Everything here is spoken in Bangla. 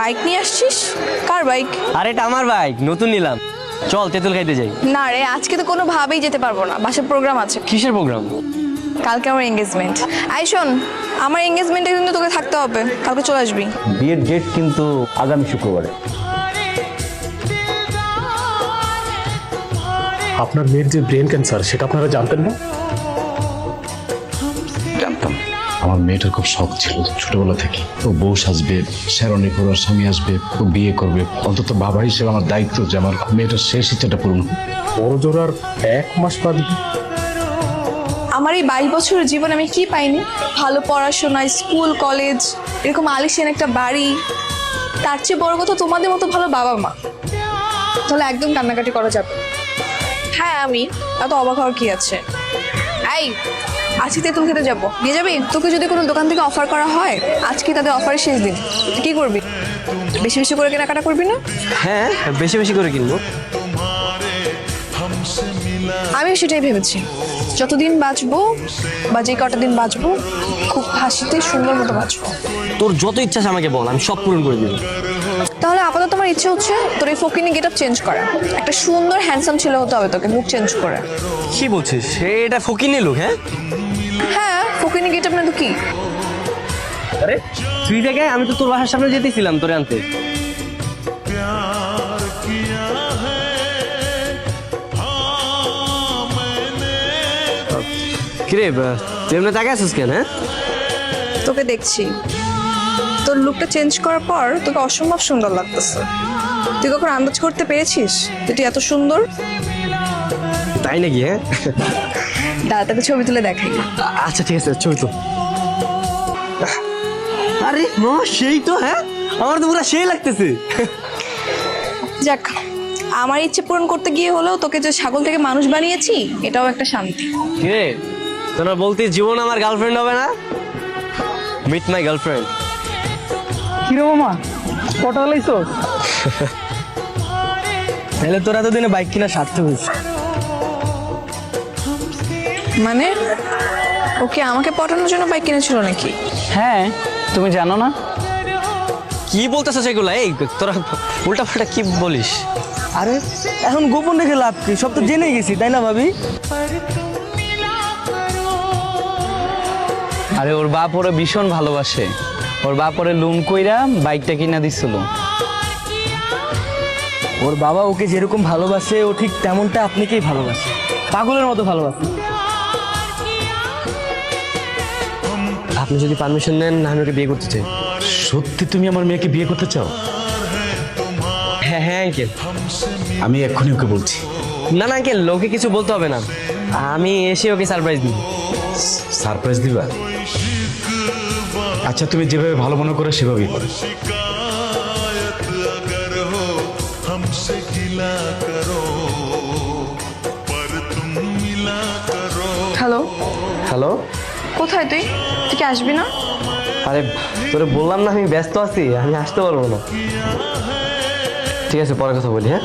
বাইক নিয়ে আসছিস? কার বাইক? আরে এটা আমার বাইক, নতুন নিলাম। চল তেঁতুল খাইতে যাই। না রে, আজকে তো কোনোভাবেই যেতে পারবো না, বাসায় প্রোগ্রাম আছে। কিসের প্রোগ্রাম? কালকে আমার এঙ্গেজমেন্ট। আই শোন, আমার এঙ্গেজমেন্টে কিন্তু তোকে থাকতে হবে, কালকে চলে আসবি। বিয়ের ডেট কিন্তু আগামী শুক্রবারে। আপনার মেয়ের যে ব্রেন ক্যান্সার সেটা আপনারা জানতেন না? জানতাম। আমার মেয়েটার খুব শখ ছিল ছোটবেলা থেকে, ও বউ সাজবে, শেরনি পরার স্বামী আসবে, ও বিয়ে করবে। অন্তত বাবা হিসেবে আমার দায়িত্ব যে আমার মেয়েটার শেষ ইচ্ছাটা পূরণ হোক। বড় জোর আর 1 মাস বাদে আমার এই 22 বছরের জীবনে আমি কি পাইনি? ভালো পড়াশোনা, স্কুল কলেজ, এরকম আলিশান একটা বাড়ি, তার চেয়ে বড় কথা তোমাদের মতো ভালো বাবা মা। তাহলে একদম কান্নাকাটি করা যাবে। হ্যাঁ, আমি এত অবাক হওয়ার কি আছে? এই আজকে তেঁতুল খেতে যাবো, নিয়ে যাবি? তোকে যদি কোনো দোকান থেকে অফার করা হয়, আজকে তাদের অফারের শেষ দিন, তুই কি করবি? বেশি বেশি করে কেনাকাটা করবি না? হ্যাঁ, বেশি বেশি করে কিনবো। আমিও সেটাই ভেবেছি, যতদিন বাঁচবো বা যে কটা দিন বাঁচবো খুব হাসিতে সুন্দর মতো বাঁচবো। তোর যত ইচ্ছা আছে আমাকে বল, আমি সব পূরণ করে দিব। তাহলে আপাতত তোমার ইচ্ছে হচ্ছে তোর এই ফকিনি গেটআপ চেঞ্জ করা, একটা সুন্দর হ্যান্ডসাম ছেলে হতে হবে তোকে, লুক চেঞ্জ করে। কি বলছিস? এটা ফকিনি লোক? হ্যাঁ হ্যাঁ, ফকিনি গেটআপ না তো কি? আরে তুই দেখে, আমি তো তোর বাসার সামনে যেতেছিলাম তোরে আনতে। কিরে তুই এমনি তাকে আসিস কেন? হ্যাঁ, তোকে দেখছি, তোর লুকটা চেঞ্জ করার পর তোকে অসম্ভব সুন্দর লাগতেছে। তুই কখন আন্দাজ করতে পেরেছিস যে তুই এত সুন্দর? তাই নাকি? হ্যাঁ দাদা তোকে ছবি তুলে দেখাই। আচ্ছা ঠিক আছে, ছবি তো। আরে সেই তো, হ্যাঁ আমার তো পুরো সেই লাগতেছে। যাক, আমার ইচ্ছে পূরণ করতে গিয়ে হলেও তোকে যে ছাগল থেকে মানুষ বানিয়েছি এটাও একটা শান্তি। কিরে তোরা বলতে জীবন আমার গার্লফ্রেন্ড হবে না? Meet my girlfriend. কিরে মামা, কটা লাইছো? তাহলে তোরা এতদিনে বাইক কিনা সার্থক হয়েছে। মানে ওকে আমাকে পটানোর জন্য বাইক কিনেছিল নাকি? হ্যাঁ, তুমি জানো না? কি বলতেছ সেগুলো? এই তোরা উল্টা পাল্টা কি বলিস? আরে এখন গোপন রেখে লাভ কি, সব তো জেনে গেছি তাই না ভাবি? আরে ওর বাপ ওরা ভীষণ ভালোবাসে, ওর বাপ ওরে লোন কইরা বাইকটা কিনা দিছিল। ওর বাবা ওকে যেরকম ভালোবাসে ও ঠিক তেমনটা আপনাকেই ভালোবাসে, পাগলের মতো ভালোবাসে। আপনি যদি পারমিশন নেন আমি ওকে বিয়ে করতে চাই। সত্যি তুমি আমার মেয়েকে বিয়ে করতে চাও? হ্যাঁ হ্যাঁ আঙ্কেল। আমি এক্ষুনি ওকে বলছি। না না আঙ্কেল, ওকে কিছু বলতে হবে না, আমি এসে ওকে সারপ্রাইজ দিই। সারপ্রাইজ দিবা? আচ্ছা, তুমি যেভাবে ভালো মনে করো সেভাবেই করো। Hello, hello. কোথায় তুই? তুই কি আসবি না? আরে তোরে বললাম না আমি ব্যস্ত আছি, আমি আসতে পারবো না। ঠিক আছে, পরে কথা বলি। হ্যাঁ